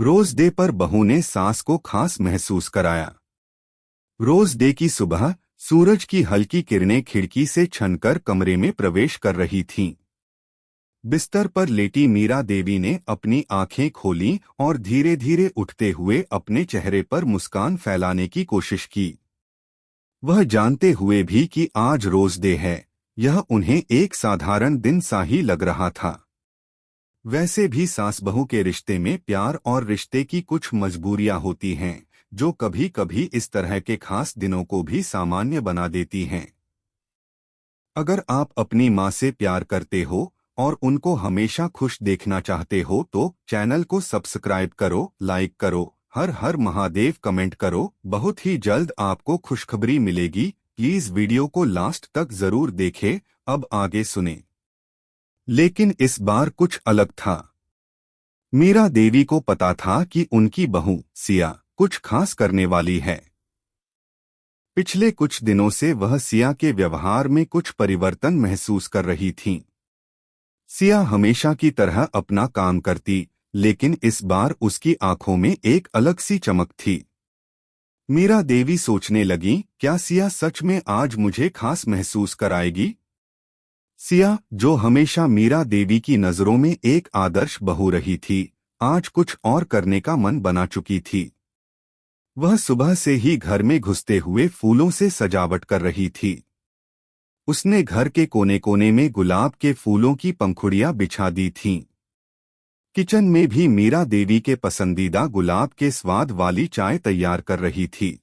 Rose day पर बहू ने सास को खास महसूस कराया। रोज डे की सुबह सूरज की हल्की किरणें खिड़की से छनकर कमरे में प्रवेश कर रही थीं। बिस्तर पर लेटी मीरा देवी ने अपनी आंखें खोलीं और धीरे धीरे उठते हुए अपने चेहरे पर मुस्कान फैलाने की कोशिश की। वह जानते हुए भी कि आज रोज डे है, यह उन्हें एक साधारण दिन सा ही लग रहा था। वैसे भी सास बहू के रिश्ते में प्यार और रिश्ते की कुछ मजबूरियां होती हैं, जो कभी कभी इस तरह के खास दिनों को भी सामान्य बना देती हैं। अगर आप अपनी माँ से प्यार करते हो और उनको हमेशा खुश देखना चाहते हो तो चैनल को सब्सक्राइब करो, लाइक करो, हर हर महादेव कमेंट करो। बहुत ही जल्द आपको खुशखबरी मिलेगी। प्लीज वीडियो को लास्ट तक जरूर देखें। अब आगे सुने। लेकिन इस बार कुछ अलग था। मीरा देवी को पता था कि उनकी बहू सिया कुछ खास करने वाली है। पिछले कुछ दिनों से वह सिया के व्यवहार में कुछ परिवर्तन महसूस कर रही थीं। सिया हमेशा की तरह अपना काम करती, लेकिन इस बार उसकी आंखों में एक अलग सी चमक थी। मीरा देवी सोचने लगी, क्या सिया सच में आज मुझे खास महसूस कराएगी? सिया, जो हमेशा मीरा देवी की नजरों में एक आदर्श बहू रही थी, आज कुछ और करने का मन बना चुकी थी। वह सुबह से ही घर में घुसते हुए फूलों से सजावट कर रही थी। उसने घर के कोने कोने में गुलाब के फूलों की पंखुड़ियां बिछा दी थीं। किचन में भी मीरा देवी के पसंदीदा गुलाब के स्वाद वाली चाय तैयार कर रही थी।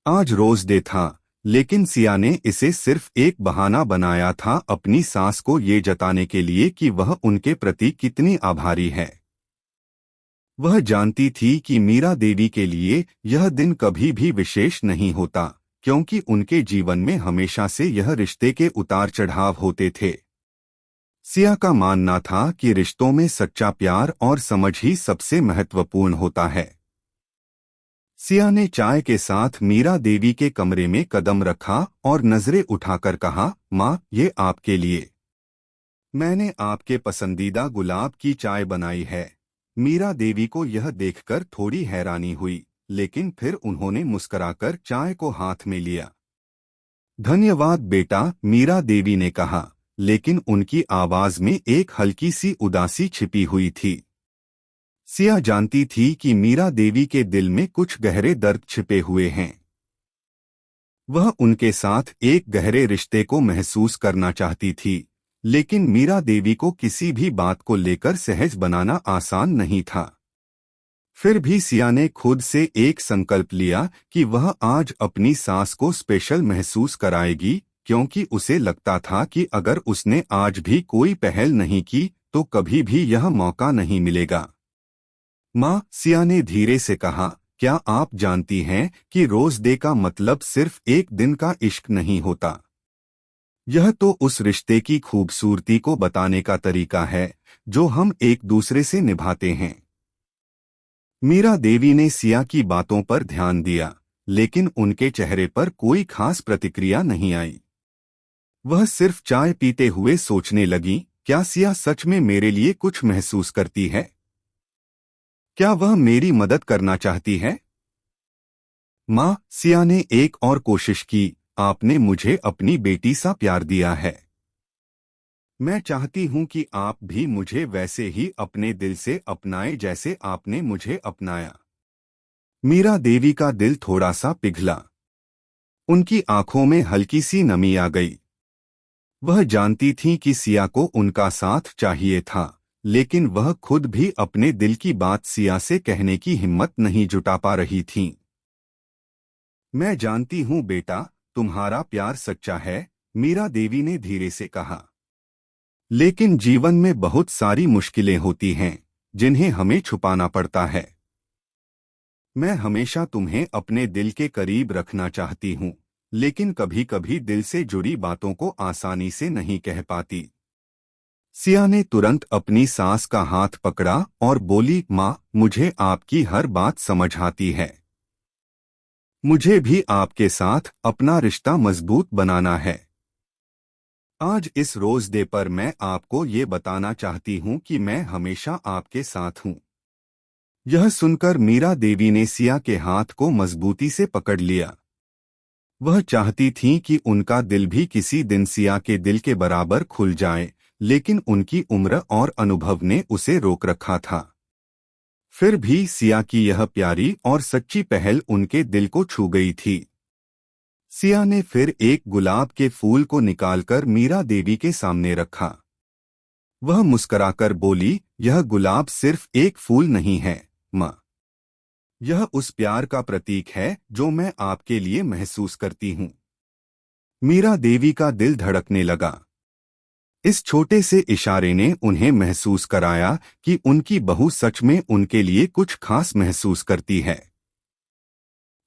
आज रोज डे था, लेकिन सिया ने इसे सिर्फ एक बहाना बनाया था अपनी सास को ये जताने के लिए कि वह उनके प्रति कितनी आभारी है। वह जानती थी कि मीरा देवी के लिए यह दिन कभी भी विशेष नहीं होता, क्योंकि उनके जीवन में हमेशा से यह रिश्ते के उतार चढ़ाव होते थे। सिया का मानना था कि रिश्तों में सच्चा प्यार और समझ ही सबसे महत्वपूर्ण होता है। सिया ने चाय के साथ मीरा देवी के कमरे में कदम रखा और नजरें उठाकर कहा, माँ, ये आपके लिए। मैंने आपके पसंदीदा गुलाब की चाय बनाई है। मीरा देवी को यह देखकर थोड़ी हैरानी हुई, लेकिन फिर उन्होंने मुस्कुराकर चाय को हाथ में लिया। धन्यवाद बेटा, मीरा देवी ने कहा, लेकिन उनकी आवाज में एक हल्की सी उदासी छिपी हुई थी। सिया जानती थी कि मीरा देवी के दिल में कुछ गहरे दर्द छिपे हुए हैं। वह उनके साथ एक गहरे रिश्ते को महसूस करना चाहती थी, लेकिन मीरा देवी को किसी भी बात को लेकर सहज बनाना आसान नहीं था। फिर भी सिया ने खुद से एक संकल्प लिया कि वह आज अपनी सास को स्पेशल महसूस कराएगी, क्योंकि उसे लगता था कि अगर उसने आज भी कोई पहल नहीं की तो कभी भी यह मौका नहीं मिलेगा। माँ, सिया ने धीरे से कहा, क्या आप जानती हैं कि रोज डे का मतलब सिर्फ एक दिन का इश्क नहीं होता। यह तो उस रिश्ते की खूबसूरती को बताने का तरीका है जो हम एक दूसरे से निभाते हैं। मीरा देवी ने सिया की बातों पर ध्यान दिया, लेकिन उनके चेहरे पर कोई खास प्रतिक्रिया नहीं आई। वह सिर्फ चाय पीते हुए सोचने लगी, क्या सिया सच में मेरे लिए कुछ महसूस करती है? क्या वह मेरी मदद करना चाहती है? माँ, सिया ने एक और कोशिश की, आपने मुझे अपनी बेटी सा प्यार दिया है। मैं चाहती हूँ कि आप भी मुझे वैसे ही अपने दिल से अपनाएं जैसे आपने मुझे अपनाया। मीरा देवी का दिल थोड़ा सा पिघला। उनकी आंखों में हल्की सी नमी आ गई। वह जानती थीं कि सिया को उनका साथ चाहिए था, लेकिन वह खुद भी अपने दिल की बात सिया से कहने की हिम्मत नहीं जुटा पा रही थीं। मैं जानती हूँ बेटा, तुम्हारा प्यार सच्चा है, मीरा देवी ने धीरे से कहा। लेकिन जीवन में बहुत सारी मुश्किलें होती हैं, जिन्हें हमें छुपाना पड़ता है। मैं हमेशा तुम्हें अपने दिल के करीब रखना चाहती हूँ, लेकिन कभी कभी दिल से जुड़ी बातों को आसानी से नहीं कह पाती। सिया ने तुरंत अपनी सास का हाथ पकड़ा और बोली, माँ, मुझे आपकी हर बात समझ आती है। मुझे भी आपके साथ अपना रिश्ता मजबूत बनाना है। आज इस रोज डे पर मैं आपको ये बताना चाहती हूँ कि मैं हमेशा आपके साथ हूँ। यह सुनकर मीरा देवी ने सिया के हाथ को मजबूती से पकड़ लिया। वह चाहती थीं कि उनका दिल भी किसी दिन सिया के दिल के बराबर खुल जाए, लेकिन उनकी उम्र और अनुभव ने उसे रोक रखा था। फिर भी सिया की यह प्यारी और सच्ची पहल उनके दिल को छू गई थी। सिया ने फिर एक गुलाब के फूल को निकालकर मीरा देवी के सामने रखा। वह मुस्कराकर बोली, यह गुलाब सिर्फ एक फूल नहीं है माँ। यह उस प्यार का प्रतीक है जो मैं आपके लिए महसूस करती हूँ। मीरा देवी का दिल धड़कने लगा। इस छोटे से इशारे ने उन्हें महसूस कराया कि उनकी बहू सच में उनके लिए कुछ खास महसूस करती है।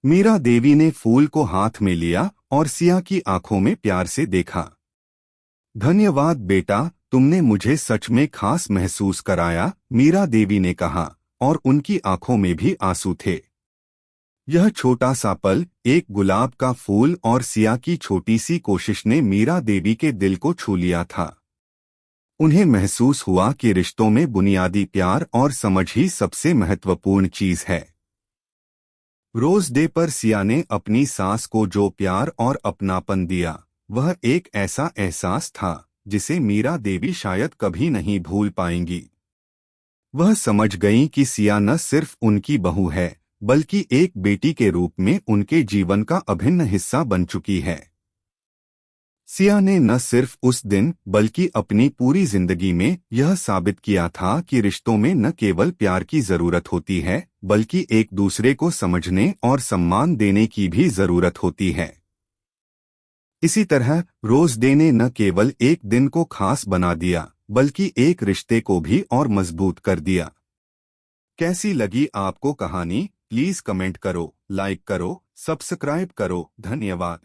मीरा देवी ने फूल को हाथ में लिया और सिया की आंखों में प्यार से देखा। धन्यवाद बेटा, तुमने मुझे सच में खास महसूस कराया, मीरा देवी ने कहा, और उनकी आंखों में भी आंसू थे। यह छोटा सा पल, एक गुलाब का फूल और सिया की छोटी सी कोशिश ने मीरा देवी के दिल को छू लिया था। उन्हें महसूस हुआ कि रिश्तों में बुनियादी प्यार और समझ ही सबसे महत्वपूर्ण चीज है। रोज डे पर सिया ने अपनी सास को जो प्यार और अपनापन दिया, वह एक ऐसा एहसास था जिसे मीरा देवी शायद कभी नहीं भूल पाएंगी। वह समझ गईं कि सिया न सिर्फ उनकी बहू है, बल्कि एक बेटी के रूप में उनके जीवन का अभिन्न हिस्सा बन चुकी है। सिया ने न सिर्फ उस दिन बल्कि अपनी पूरी जिंदगी में यह साबित किया था कि रिश्तों में न केवल प्यार की जरूरत होती है, बल्कि एक दूसरे को समझने और सम्मान देने की भी जरूरत होती है। इसी तरह रोज डे ने न केवल एक दिन को खास बना दिया, बल्कि एक रिश्ते को भी और मजबूत कर दिया। कैसी लगी आपको कहानी? प्लीज कमेंट करो, लाइक करो, सब्सक्राइब करो। धन्यवाद।